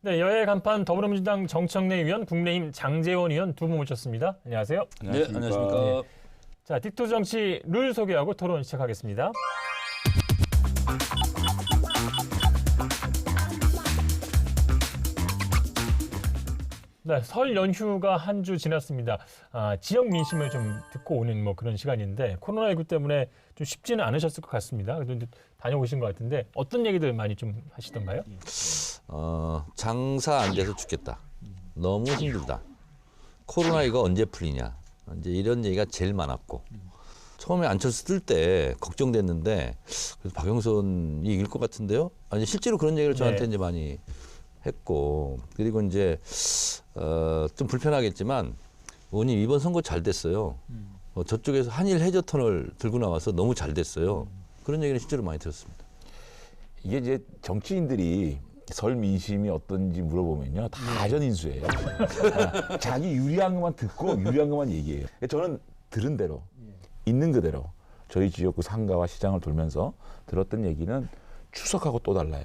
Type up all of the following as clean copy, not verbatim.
네, 여야 간판 더불어민주당 정청래 의원, 국민의힘 장제원 의원 두 분 모셨습니다. 안녕하세요. 네, 안녕하십니까. 자, 딕토 정치 룰 소개하고 토론 시작하겠습니다. 네, 설 연휴가 한 주 지났습니다. 지역 민심을 좀 듣고 오는 뭐 그런 시간인데 코로나19 때문에 좀 쉽지는 않으셨을 것 같습니다. 그래도 다녀오신 것 같은데 어떤 얘기들 많이 좀 하시던가요? 장사 안 돼서 죽겠다. 너무 힘들다. 코로나19가 언제 풀리냐. 이제 이런 얘기가 제일 많았고. 처음에 안철수 뜰 때 걱정됐는데 그래서 박영선이 이길 것 같은데요. 아니 실제로 그런 얘기를 저한테 이제 많이 했고, 그리고 이제 좀 불편하겠지만 의원님 이번 선거 잘 됐어요. 저쪽에서 한일 해저 터널 들고 나와서 너무 잘 됐어요. 그런 얘기를 실제로 많이 들었습니다. 이게 이제 정치인들이 설 민심이 어떤지 물어보면요, 다 전인수예요. 자기 유리한 것만 듣고 유리한 것만 얘기해요. 저는 들은 대로, 있는 그대로 저희 지역구 상가와 시장을 돌면서 들었던 얘기는 추석하고 또 달라요.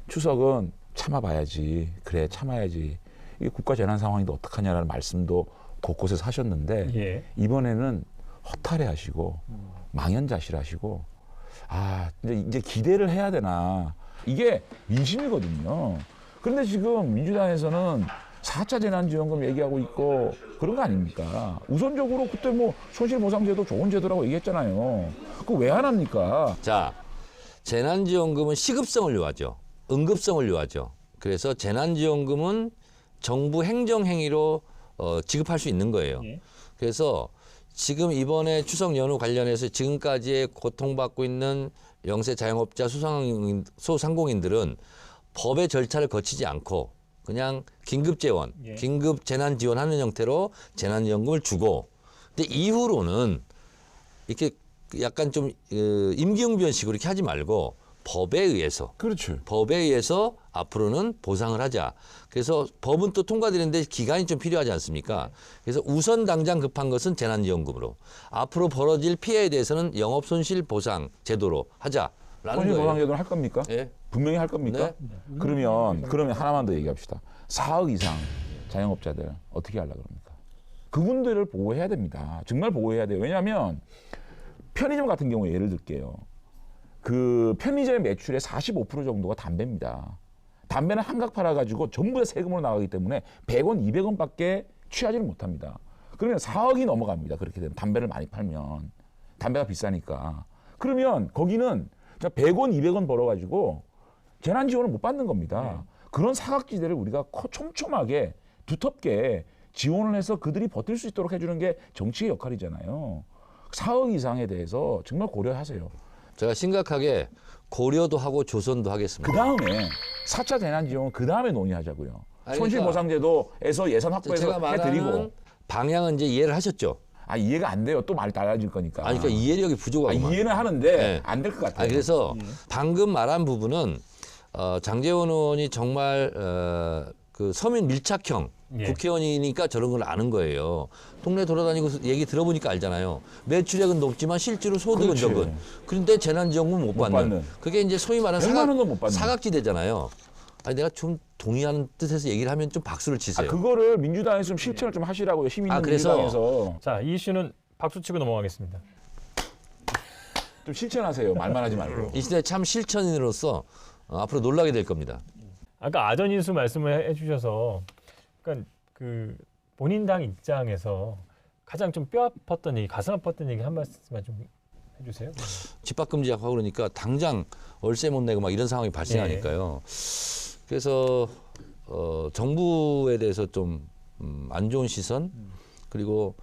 추석은 참아봐야지, 그래 참아야지, 이게 국가 재난 상황인데 어떡하냐라는 말씀도 곳곳에서 하셨는데 이번에는 허탈해하시고 망연자실하시고 이제 기대를 해야 되나, 이게 민심이거든요. 그런데 지금 민주당에서는 4차 재난지원금 얘기하고 있고 그런 거 아닙니까? 우선적으로 그때 뭐 손실보상제도 좋은 제도라고 얘기했잖아요. 그거 왜 안 합니까? 자, 재난지원금은 시급성을 요하죠. 응급성을 요하죠. 그래서 재난지원금은 정부 행정행위로 지급할 수 있는 거예요. 그래서 지금 이번에 추석 연휴 관련해서 지금까지의 고통받고 있는 영세 자영업자 소상공인들은 법의 절차를 거치지 않고 그냥 긴급 재원, 긴급 재난 지원하는 형태로 재난지원금을 주고, 근데 이후로는 이렇게 약간 좀 임기응변식으로 이렇게 하지 말고 법에 의해서, 그렇죠. 법에 의해서 앞으로는 보상을 하자. 그래서 법은 또 통과되는데 기간이 좀 필요하지 않습니까? 그래서 우선 당장 급한 것은 재난지원금으로, 앞으로 벌어질 피해에 대해서는 영업손실보상 제도로 하자라는 거예요. 손실보상제도는 할 겁니까? 예. 분명히 할 겁니까? 네. 그러면 하나만 더 얘기합시다. 4억 이상 자영업자들 어떻게 하려고 그럽니까? 그분들을 보호해야 됩니다. 정말 보호해야 돼요. 왜냐하면 편의점 같은 경우에 예를 들게요. 그 편의점의 매출의 45% 정도가 담배입니다. 담배는 한각 팔아가지고 전부 다 세금으로 나가기 때문에 100원, 200원밖에 취하지를 못합니다. 그러면 4억이 넘어갑니다. 그렇게 되면 담배를 많이 팔면. 담배가 비싸니까. 그러면 거기는 100원, 200원 벌어가지고 재난지원을 못 받는 겁니다. 그런 사각지대를 우리가 촘촘하게 두텁게 지원을 해서 그들이 버틸 수 있도록 해주는 게 정치의 역할이잖아요. 4억 이상에 대해서 정말 고려하세요. 제가 심각하게 고려도 하고 조선도 하겠습니다. 그 다음에 4차 재난지원은 그 다음에 논의하자고요. 아니, 손실보상제도에서 예산 확보해서 제가 해드리고. 말하는 방향은 이제 이해를 하셨죠? 이해가 안 돼요. 또 말 달라질 거니까. 그러니까 이해력이 부족하고. 이해는 하는데 네. 안 될 것 같아요. 그래서 방금 말한 부분은 장제원 의원이 정말 그 서민 밀착형 국회의원이니까 저런 걸 아는 거예요. 동네 돌아다니고 얘기 들어보니까 알잖아요. 매출액은 높지만 실제로 소득은 그렇지. 적은. 그런데 재난지원금 못 받는. 그게 이제 소위 말하는 100만 원도 못 받는. 사각지대잖아요. 내가 좀 동의하는 뜻에서 얘기를 하면 좀 박수를 치세요. 그거를 민주당에서 좀 실천을 좀 하시라고요. 시민들 그래서 민주당에서. 자, 이 이슈는 박수 치고 넘어가겠습니다. 좀 실천하세요. 말만 하지 말고. 이 시대 참 실천인으로서 앞으로 놀라게 될 겁니다. 아까 아전인수 말씀을 해주셔서, 그러니까 그 본인 당 입장에서 가장 좀 뼈 아팠던 얘기, 가슴 아팠던 얘기 한 말씀만 좀 해주세요. 집합금지하고 그러니까 당장 월세 못 내고 막 이런 상황이 발생하니까요. 그래서 정부에 대해서 좀 안 좋은 시선, 그리고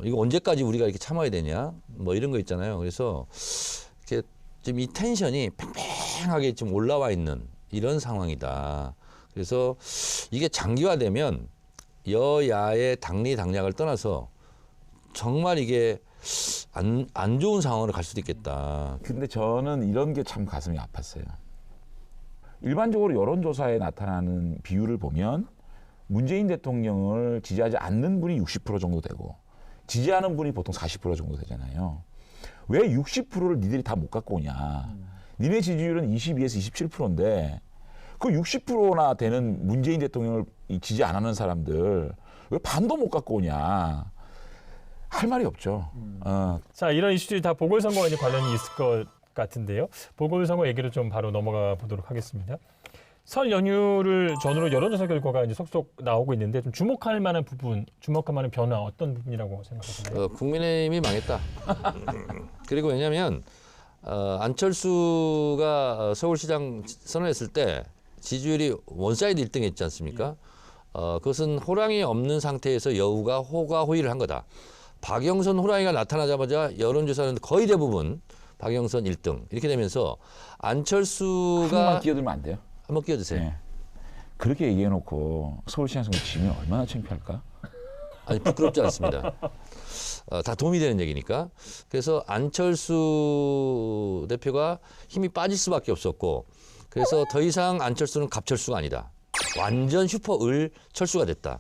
이거 언제까지 우리가 이렇게 참아야 되냐, 뭐 이런 거 있잖아요. 그래서 이렇게 지금 이 텐션이 팽팽하게 좀 올라와 있는 이런 상황이다. 그래서 이게 장기화되면 여야의 당리 당략을 떠나서 정말 이게 안 좋은 상황으로 갈 수도 있겠다. 근데 저는 이런 게 참 가슴이 아팠어요. 일반적으로 여론조사에 나타나는 비율을 보면 문재인 대통령을 지지하지 않는 분이 60% 정도 되고 지지하는 분이 보통 40% 정도 되잖아요. 왜 60%를 니들이 다 못 갖고 오냐. 니네 지지율은 22에서 27%인데 그 60%나 되는 문재인 대통령을 지지 안 하는 사람들 왜 반도 못 갖고 오냐. 할 말이 없죠. 자, 이런 이슈들이 다 보궐선거와 이제 관련이 있을 것 같은데요. 보궐선거 얘기를 좀 바로 넘어가 보도록 하겠습니다. 설 연휴를 전후로 여론조사 결과가 이제 속속 나오고 있는데 좀 주목할 만한 부분, 주목할 만한 변화 어떤 부분이라고 생각하시나요? 국민의힘이 망했다. 그리고 왜냐하면 안철수가 서울시장 선언했을 때 지지율이 원사이드 1등했지 않습니까? 그것은 호랑이 없는 상태에서 여우가 호가호의를 한 거다. 박영선 호랑이가 나타나자마자 여론조사는 거의 대부분 박영선 1등 이렇게 되면서 안철수가 한번 끼어들면 안 돼요? 한번 끼워주세요. 네. 그렇게 얘기해놓고 서울시장 선거 지면 얼마나 창피할까? 아니 부끄럽지 않습니다. 다 도움이 되는 얘기니까. 그래서 안철수 대표가 힘이 빠질 수밖에 없었고 그래서 더 이상 안철수는 갑철수가 아니다. 완전 슈퍼 을 철수가 됐다.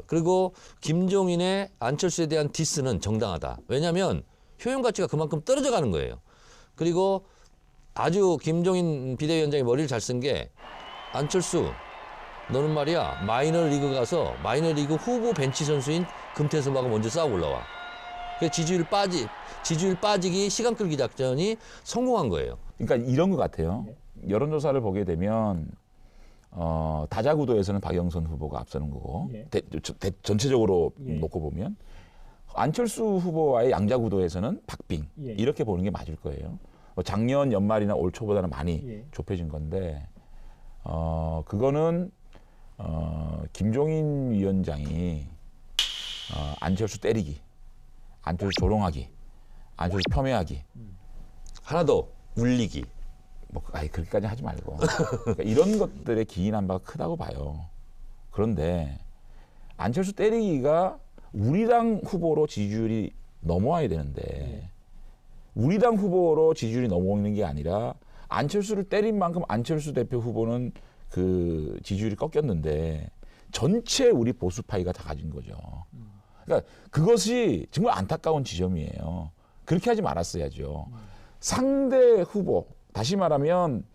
그리고 김종인의 안철수에 대한 디스는 정당하다. 왜냐하면 효용 가치가 그만큼 떨어져 가는 거예요. 그리고 아주 김종인 비대위원장이 머리를 잘 쓴 게 안철수 너는 말이야 마이너리그 가서 마이너리그 후보 벤치 선수인 금태섭하고 먼저 싸우고 올라와. 그래서 지지율 빠지기 시간 끌기 작전이 성공한 거예요. 그러니까 이런 것 같아요. 여론조사를 보게 되면 다자구도에서는 박영선 후보가 앞서는 거고 전체적으로 놓고 보면 안철수 후보와의 양자구도에서는 박빙 이렇게 보는 게 맞을 거예요. 작년 연말이나 올 초보다는 많이 좁혀진 건데 그거는 김종인 위원장이 안철수 때리기, 안철수 조롱하기, 안철수 폄훼하기, 하나 더 울리기. 그렇게까지 하지 말고 그러니까 이런 것들에 기인한 바가 크다고 봐요. 그런데 안철수 때리기가 우리 당 후보로 지지율이 넘어와야 되는데 우리 당 후보로 지지율이 넘어오는 게 아니라 안철수를 때린 만큼 안철수 대표 후보는 그 지지율이 꺾였는데 전체 우리 보수파이가 다 가진 거죠. 그러니까 그것이 정말 안타까운 지점이에요. 그렇게 하지 말았어야죠. 상대 후보, 다시 말하면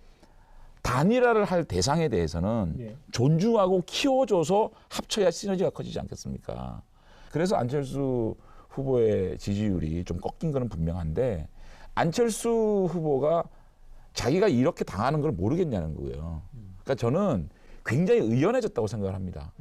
단일화를 할 대상에 대해서는 존중하고 키워줘서 합쳐야 시너지가 커지지 않겠습니까? 그래서 안철수 후보의 지지율이 좀 꺾인 거는 분명한데 안철수 후보가 자기가 이렇게 당하는 걸 모르겠냐는 거예요. 그러니까 저는 굉장히 의연해졌다고 생각을 합니다.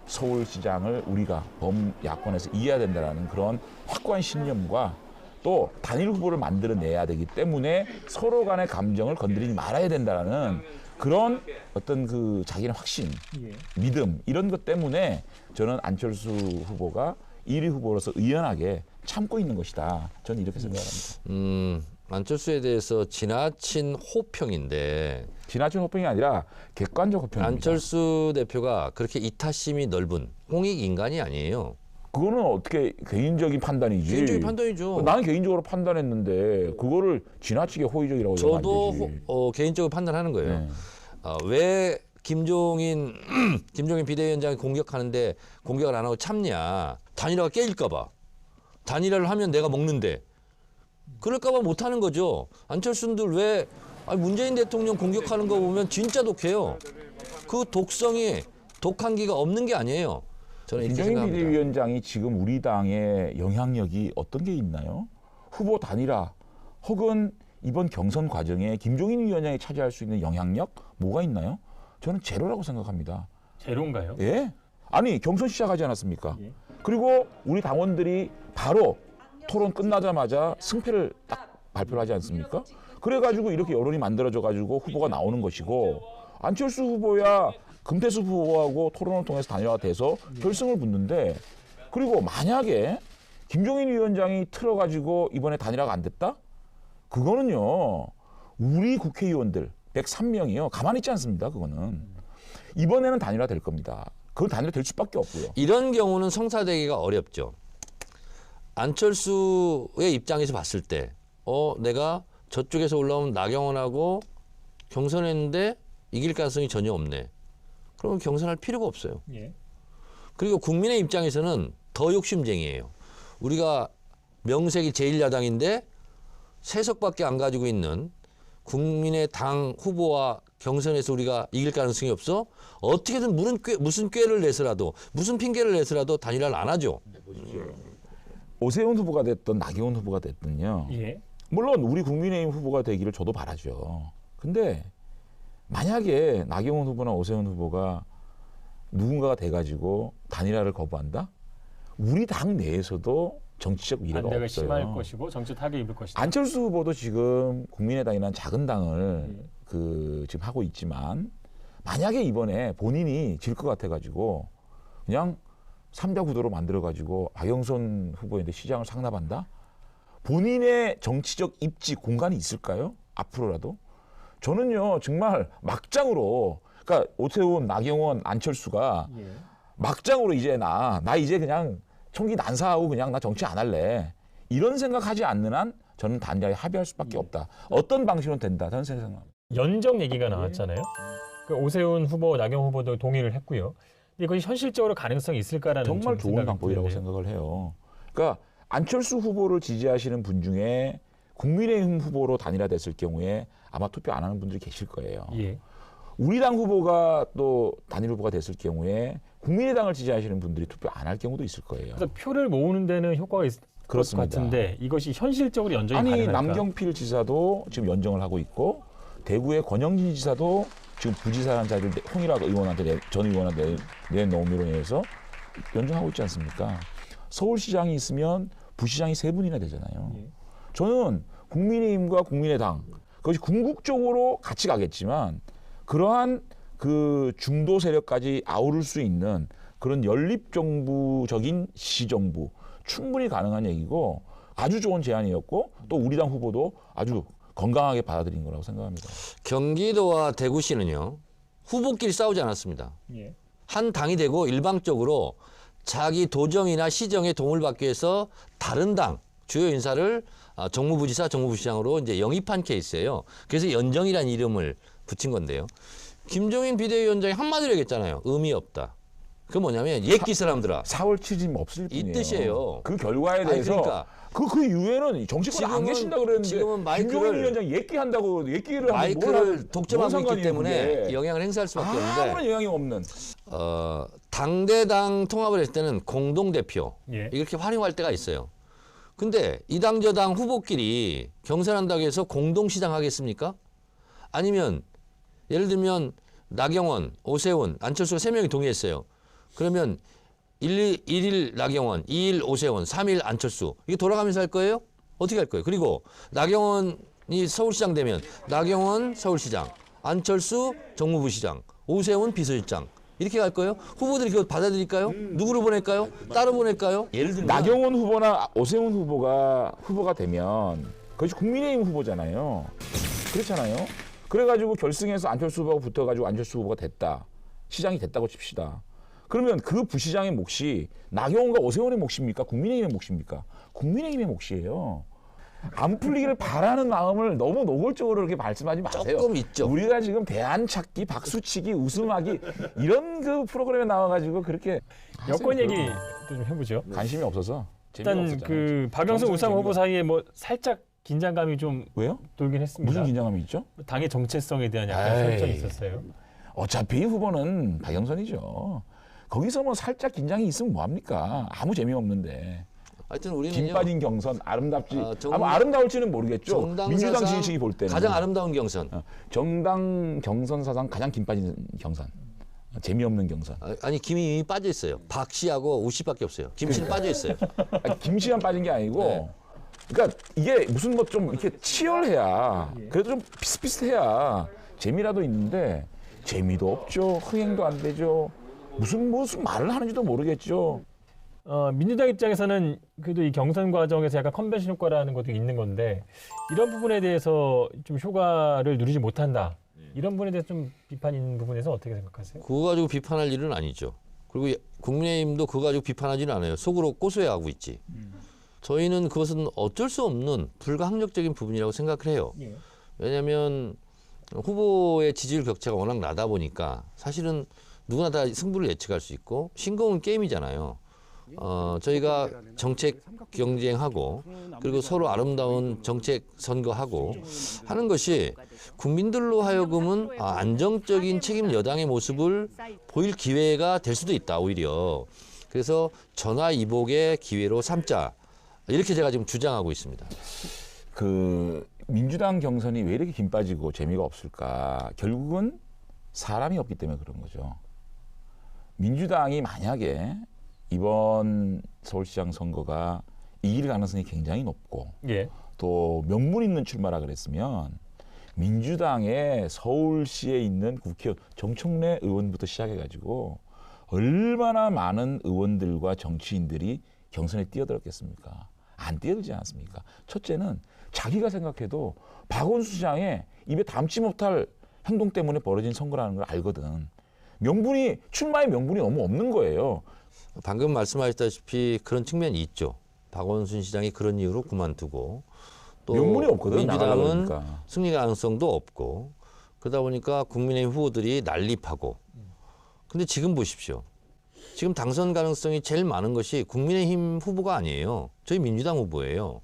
서울시장을 우리가 범야권에서 이해해야 된다는 그런 확고한 신념과 또 단일 후보를 만들어내야 되기 때문에 서로 간의 감정을 건드리지 말아야 된다는 그런 어떤 그 자기의 확신, 믿음 이런 것 때문에 저는 안철수 후보가 1위 후보로서 의연하게 참고 있는 것이다. 저는 이렇게 생각합니다. 안철수에 대해서 지나친 호평인데 지나친 호평이 아니라 객관적 호평입니다. 안철수 대표가 그렇게 이타심이 넓은 홍익 인간이 아니에요. 그거는 어떻게 개인적인 판단이지. 개인적인 판단이죠. 나는 개인적으로 판단했는데 그거를 지나치게 호의적이라고 저도 얘기하면 안 되지. 개인적으로 판단하는 거예요. 네. 왜 김종인 비대위원장이 공격하는데 공격을 안 하고 참냐. 단일화가 깨질까 봐. 단일화를 하면 내가 먹는데. 그럴까 봐 못하는 거죠. 안철수들 왜 문재인 대통령 공격하는 거 보면 진짜 독해요. 그 독성이 독한기가 없는 게 아니에요. 저는 이렇게 김종인 생각합니다. 비대위원장이 지금 우리 당의 영향력이 어떤 게 있나요? 후보 단일화 혹은 이번 경선 과정에 김종인 위원장이 차지할 수 있는 영향력 뭐가 있나요? 저는 제로라고 생각합니다. 제로인가요? 예? 아니 경선 시작하지 않았습니까? 그리고 우리 당원들이 바로 토론 끝나자마자 승패를 딱 발표를 하지 않습니까? 그래가지고 이렇게 여론이 만들어져가지고 후보가 나오는 것이고 안철수 후보야 금태섭 후보하고 토론을 통해서 단일화가 돼서 결승을 붙는데 그리고 만약에 김종인 위원장이 틀어가지고 이번에 단일화가 안 됐다? 그거는요 우리 국회의원들 103명이요 가만히 있지 않습니다. 그거는 이번에는 단일화 될 겁니다. 그건 단일화 될 수밖에 없고요. 이런 경우는 성사되기가 어렵죠. 안철수의 입장에서 봤을 때 내가 저쪽에서 올라온 나경원하고 경선했는데 이길 가능성이 전혀 없네. 그러면 경선할 필요가 없어요. 그리고 국민의 입장에서는 더 욕심쟁이에요. 우리가 명색이 제1야당인데 3석밖에 안 가지고 있는 국민의당 후보와 경선에서 우리가 이길 가능성이 없어? 어떻게든 무슨 꾀를 내서라도 무슨 핑계를 내서라도 단일화를 안 하죠. 오세훈 후보가 됐든 나경원 후보가 됐든요. 예. 물론 우리 국민의힘 후보가 되기를 저도 바라죠. 근데 만약에 나경원 후보나 오세훈 후보가 누군가가 돼가지고 단일화를 거부한다? 우리 당 내에서도 정치적 미래가 반대가 없어요. 심할 것이고 정치 타격이 입을 것이다. 안철수 후보도 지금 국민의당이라는 작은 당을 지금 하고 있지만 만약에 이번에 본인이 질 것 같아가지고 그냥 삼자 구도로 만들어가지고 박영선 후보한테 시장을 상납한다? 본인의 정치적 입지 공간이 있을까요? 앞으로라도? 저는요 정말 막장으로 그러니까 오세훈, 나경원, 안철수가 예. 막장으로 이제 나 이제 그냥 총기 난사하고 그냥 나 정치 안 할래. 이런 생각하지 않는 한 저는 단일화에 합의할 수밖에 없다. 어떤 방식으로 된다. 저는 생각합니다. 연정 얘기가 나왔잖아요. 그 오세훈 후보, 나경원 후보도 동의를 했고요. 근데 이것이 현실적으로 가능성이 있을까라는 정말 좀 좋은 생각이 방법이라고 드는데요. 생각을 해요. 그러니까 안철수 후보를 지지하시는 분 중에 국민의힘 후보로 단일화됐을 경우에 아마 투표 안 하는 분들이 계실 거예요. 예. 우리 당 후보가 또 단일 후보가 됐을 경우에 국민의당을 지지하시는 분들이 투표 안 할 경우도 있을 거예요. 그래서 표를 모으는 데는 효과가 있을 것 그렇습니다. 같은데 이것이 현실적으로 연정이 아니 가능할까? 남경필 지사도 지금 연정을 하고 있고 대구의 권영진 지사도 지금 부지사라는 자리를 홍일학 의원한테 전 의원한테 내놓음으로 인해서 연정하고 있지 않습니까? 서울시장이 있으면 부시장이 3분이나 되잖아요. 예. 저는 국민의힘과 국민의당 그것이 궁극적으로 같이 가겠지만 그러한 그 중도 세력까지 아우를 수 있는 그런 연립정부적인 시정부 충분히 가능한 얘기고 아주 좋은 제안이었고 또 우리 당 후보도 아주 건강하게 받아들인 거라고 생각합니다. 경기도와 대구시는요. 후보끼리 싸우지 않았습니다. 예. 한 당이 되고 일방적으로 자기 도정이나 시정에 도움을 받기 위해서 다른 당 주요 인사를 정무부지사, 정무부시장으로 이제 영입한 케이스예요. 그래서 연정이라는 이름을 붙인 건데요. 김종인 비대위원장이 한마디로 얘기했잖아요. 의미 없다. 그게 뭐냐면 옛기 사람들아. 4월 7일 없을 이 뿐이에요. 뜻이에요. 그 결과에 아니, 대해서 그러니까 그 이후에는 정치권 안 지금은- 계신다 그랬는데 지금은 마이크를- 김종인 위원장이 얘기한다고 얘기를 하면 마이크를 독점하고 있기 상관이에요, 때문에 그게. 영향을 행사할 수밖에 아무런 없는데 영향이 없는 당대당 통합을 했을 때는 공동대표 예. 이렇게 활용할 때가 있어요. 근데 이 당 저 당 후보끼리 경선한다고 해서 공동시장 하겠습니까? 아니면 예를 들면 나경원, 오세훈, 안철수가 3명이 동의했어요. 그러면 1일 나경원, 2일 오세훈, 3일 안철수 이게 돌아가면서 할 거예요? 어떻게 할 거예요? 그리고 나경원이 서울시장 되면 나경원 서울시장, 안철수 정무부시장, 오세훈 비서실장 이렇게 갈 거예요? 후보들이 그거 받아들일까요? 누구를 보낼까요? 따로 보낼까요? 예를 들면 나경원 후보나 오세훈 후보가 되면 그것이 국민의힘 후보잖아요. 그렇잖아요. 그래가지고 결승에서 안철수 후보가 붙어가지고 안철수 후보가 됐다. 시장이 됐다고 칩시다. 그러면 그 부시장의 몫이 나경원과 오세훈의 몫입니까? 국민의힘의 몫입니까? 국민의힘의 몫이에요. 안 풀리기를 바라는 마음을 너무 노골적으로 그렇게 말씀하지 마세요. 조금 있죠. 우리가 지금 대안 찾기, 박수치기, 웃음하기 이런 그 프로그램에 나와가지고 그렇게 여권 하세요. 얘기 좀 해보죠. 관심이 없어서 일단 재미없었잖아요. 그 박영선 정치적 우상 후보 재미가- 사이에 뭐 살짝 긴장감이 좀 왜요? 돌긴 했습니다. 무슨 긴장감이 있죠? 당의 정체성에 대한 약간 에이. 설정이 있었어요. 어차피 후보는 박영선이죠. 거기서 뭐 살짝 긴장이 있으면 뭐합니까? 아무 재미없는데. 하여튼 김 우리는요. 빠진 경선 아름답지 정당- 아마 아름다울지는 모르겠죠. 정당 민주당 사상 지지층이 볼 때는 가장 아름다운 경선. 정당 경선 사상 가장 김 빠진 경선. 재미없는 경선. 아니 김이 이미 빠져 있어요. 박 씨하고 우 씨밖에 없어요. 김 씨는 빠져 있어요. 아니, 김 씨만 빠진 게 아니고 네. 그러니까 이게 무슨 뭐 좀 이렇게 치열해야 그래도 좀 비슷비슷해야 재미라도 있는데 재미도 없죠. 흥행도 안 되죠. 무슨 말을 하는지도 모르겠죠. 민주당 입장에서는 그래도 이 경선 과정에서 약간 컨벤션 효과라는 것도 있는 건데 이런 부분에 대해서 좀 효과를 누리지 못한다. 이런 부분에 대해서 좀 비판 있는 부분에서 어떻게 생각하세요? 그거 가지고 비판할 일은 아니죠. 그리고 국민의힘도 그거 가지고 비판하지는 않아요. 속으로 고소해하고 있지. 저희는 그것은 어쩔 수 없는 불가항력적인 부분이라고 생각을 해요. 왜냐하면 후보의 지지율 격차가 워낙 나다 보니까 사실은 누구나 다 승부를 예측할 수 있고 신공은 게임이잖아요. 저희가 정책 경쟁하고 그리고 서로 아름다운 정책 선거하고 하는 것이 국민들로 하여금은 안정적인 책임 여당의 모습을 보일 기회가 될 수도 있다, 오히려. 그래서 전화위복의 기회로 삼자. 이렇게 제가 지금 주장하고 있습니다. 그 민주당 경선이 왜 이렇게 김 빠지고 재미가 없을까? 결국은 사람이 없기 때문에 그런 거죠. 민주당이 만약에 이번 서울시장 선거가 이길 가능성이 굉장히 높고 예. 또 명분 있는 출마라 그랬으면 민주당의 서울시에 있는 국회의원 정청래 의원부터 시작해가지고 얼마나 많은 의원들과 정치인들이 경선에 뛰어들었겠습니까? 안 뛰어들지 않았습니까? 첫째는 자기가 생각해도 박원순 시장의 입에 담지 못할 행동 때문에 벌어진 선거라는 걸 알거든. 출마의 명분이 너무 없는 거예요. 방금 말씀하셨다시피 그런 측면이 있죠. 박원순 시장이 그런 이유로 그만두고 또 명분이 없거든, 민주당은 나가려고 그러니까. 승리 가능성도 없고 그러다 보니까 국민의힘 후보들이 난립하고 근데 지금 보십시오. 지금 당선 가능성이 제일 많은 것이 국민의힘 후보가 아니에요. 저희 민주당 후보예요.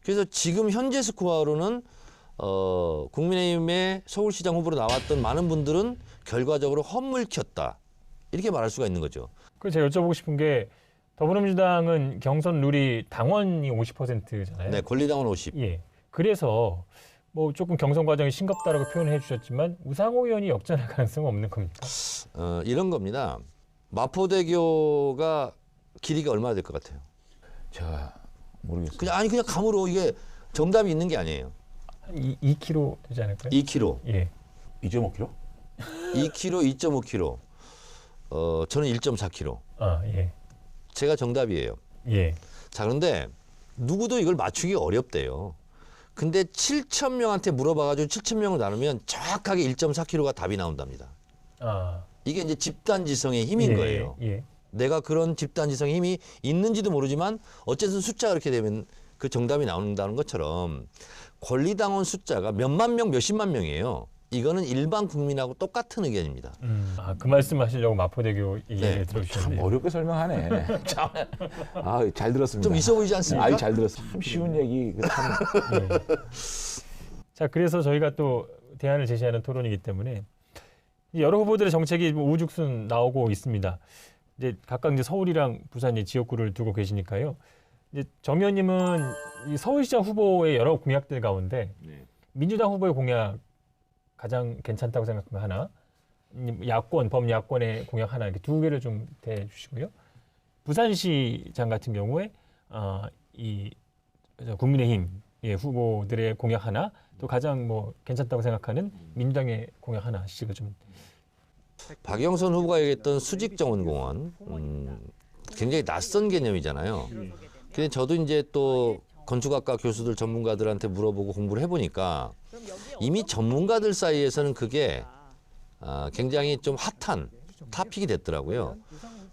그래서 지금 현재 스코어로는 국민의힘의 서울시장 후보로 나왔던 많은 분들은 결과적으로 헛물켰다. 이렇게 말할 수가 있는 거죠. 그 제가 여쭤보고 싶은 게 더불어민주당은 경선 룰이 당원이 50%잖아요. 네, 권리당원 50. 예. 그래서 뭐 조금 경선 과정이 싱겁다라고 표현해 주셨지만 우상호 의원이 역전할 가능성은 없는 겁니까? 이런 겁니다. 마포대교가 길이가 얼마나 될 것 같아요? 제가 모르겠어요. 그냥 감으로 이게 정답이 있는 게 아니에요. 한 2km 되지 않을까요? 2km, 예. 2.5km? 2km, 2.5km. 저는 1.4km. 아, 예. 제가 정답이에요. 예. 자, 그런데 누구도 이걸 맞추기 어렵대요. 근데 7천 명한테 물어봐가지고 7천 명을 나누면 정확하게 1.4km가 답이 나온답니다. 아. 이게 이제 집단지성의 힘인 예, 거예요. 예. 내가 그런 집단지성의 힘이 있는지도 모르지만 어쨌든 숫자가 그렇게 되면 그 정답이 나온다는 것처럼 권리당원 숫자가 몇만 명, 몇십만 명이에요. 이거는 일반 국민하고 똑같은 의견입니다. 아, 그 말씀 하시려고 마포대교 얘기를 네. 참 들어주셨네요. 어렵게 설명하네. 참. 잘 들었습니다. 좀 있어 보이지 않습니까? 아유, 잘 들었어. 참 쉬운 얘기. 참. 예. 자, 그래서 저희가 또 대안을 제시하는 토론이기 때문에 여러 후보들의 정책이 우후죽순 나오고 있습니다. 이제 각각 이제 서울이랑 부산이 지역구를 두고 계시니까요. 이제 정 의원님은 이 서울시장 후보의 여러 공약들 가운데 민주당 후보의 공약 가장 괜찮다고 생각하면 하나, 야권, 범야권의 공약 하나 이렇게 두 개를 좀 대주시고요. 부산시장 같은 경우에 이 국민의힘 후보들의 공약 하나, 또 가장 뭐 괜찮다고 생각하는 민주당의 공약 하나씩을 좀. 박영선 후보가 얘기했던 수직정원공원 굉장히 낯선 개념이잖아요. 근데 저도 이제 또 건축학과 교수들 전문가들한테 물어보고 공부를 해보니까 이미 전문가들 사이에서는 그게 굉장히 좀 핫한 타픽이 됐더라고요.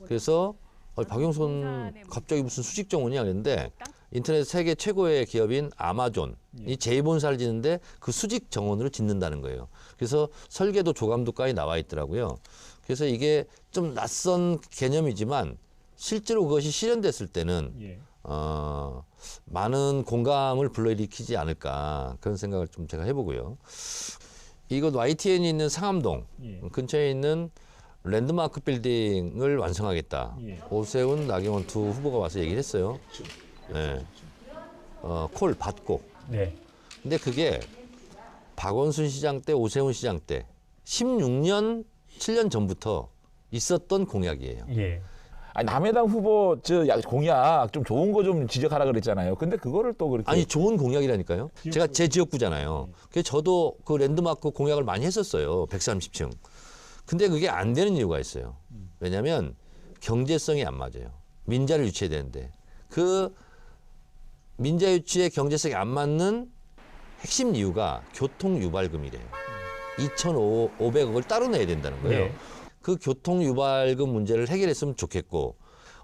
그래서 박영선 갑자기 무슨 수직정원이야 그랬는데 인터넷 세계 최고의 기업인 아마존이 제2본사를 짓는데 그 수직 정원으로 짓는다는 거예요. 그래서 설계도 조감도까지 나와 있더라고요. 그래서 이게 좀 낯선 개념이지만 실제로 그것이 실현됐을 때는 많은 공감을 불러일으키지 않을까 그런 생각을 좀 제가 해보고요. 이곳 YTN이 있는 상암동 근처에 있는 랜드마크 빌딩을 완성하겠다. 오세훈, 나경원 두 후보가 와서 얘기를 했어요. 네. 콜 받고. 네. 근데 그게 박원순 시장 때, 오세훈 시장 때 16년, 7년 전부터 있었던 공약이에요. 예. 아니, 남해당 후보 공약 좀 좋은 거 좀 지적하라 그랬잖아요. 근데 그거를 또 그렇게 아니 좋은 공약이라니까요. 제가 제 지역구잖아요. 그래서 저도 그 랜드마크 공약을 많이 했었어요. 130층. 근데 그게 안 되는 이유가 있어요. 왜냐하면 경제성이 안 맞아요. 민자를 유치해야 되는데 그 민자 유치의 경제성이 안 맞는 핵심 이유가 교통 유발금이래요. 2,500억을 따로 내야 된다는 거예요. 네. 그 교통 유발금 문제를 해결했으면 좋겠고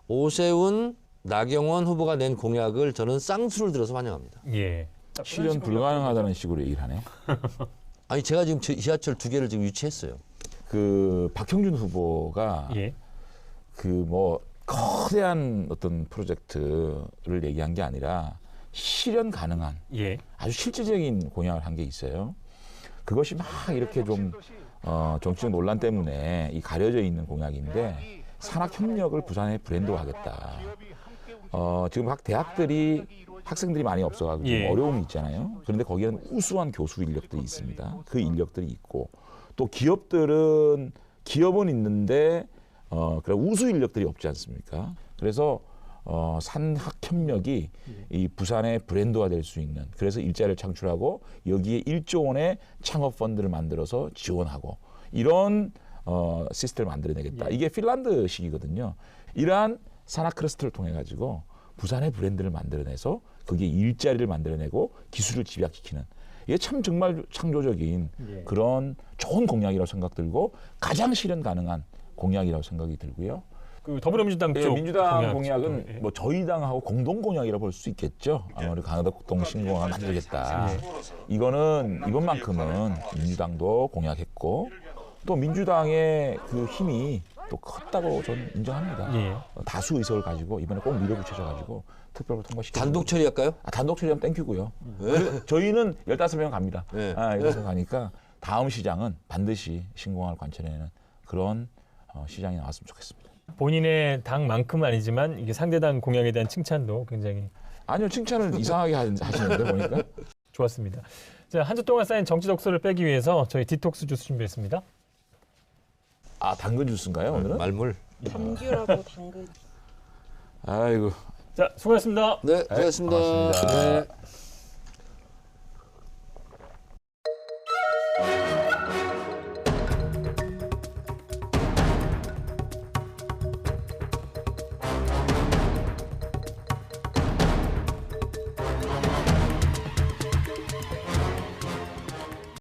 오세훈, 나경원 후보가 낸 공약을 저는 쌍수를 들어서 환영합니다. 예. 실현 불가능하다는 식으로 얘기를 하네요. 아니 제가 지금 지하철 2개를 지금 유치했어요. 그 박형준 후보가 예. 그 뭐 거대한 어떤 프로젝트를 얘기한 게 아니라 실현 가능한 예. 아주 실질적인 공약을 한 게 있어요. 그것이 막 이렇게 좀 정치적 논란 때문에 이 가려져 있는 공약인데 산학협력을 부산에 브랜드화하겠다. 지금 각 대학들이 학생들이 많이 없어가지고 좀 예. 어려움이 있잖아요. 그런데 거기에는 우수한 교수 인력들이 있습니다. 그 인력들이 있고 또 기업은 있는데 그런 우수 인력들이 없지 않습니까? 그래서 산학협력이 이 부산의 브랜드화 될 수 있는 그래서 일자리를 창출하고 여기에 1조 원의 창업 펀드를 만들어서 지원하고 이런 시스템을 만들어내겠다. 이게 핀란드식이거든요. 이러한 산학 클러스터를 통해 가지고 부산의 브랜드를 만들어내서 거기에 일자리를 만들어내고 기술을 집약시키는 이게 참 정말 창조적인 그런 좋은 공약이라고 생각 들고 가장 실현 가능한 공약이라고 생각이 들고요. 그 더불어민주당 쪽 민주당 공약은 예. 뭐 저희 당하고 공동 공약이라고 볼 수 있겠죠. 우리 강화도 신공항을 만들겠다. 이거는 이번만큼은 민주당도 공약했고 또 민주당의 그 힘이 또 컸다고 저는 인정합니다. 예. 다수 의석을 가지고 이번에 꼭 밀어붙여져가지고 특별로 통과시켜. 단독 처리할까요? 단독 처리하면 땡큐고요. 저희는 15명 갑니다. 네. 15명 가니까 다음 시장은 반드시 신공항을 관철해내는 그런 시장이 나왔으면 좋겠습니다. 본인의 당만큼은 아니지만 이게 상대당 공약에 대한 칭찬도 굉장히 아니요, 칭찬을 이상하게 하시는데 보니까. 좋았습니다. 자, 한 주 동안 쌓인 정치 독서를 빼기 위해서 저희 디톡스 주스 준비했습니다. 아, 당근 주스인가요, 오늘은? 말물. 당규라고 당근. 아이고. 자, 수고하셨습니다. 네, 수고하셨습니다. 고맙습니다. 네.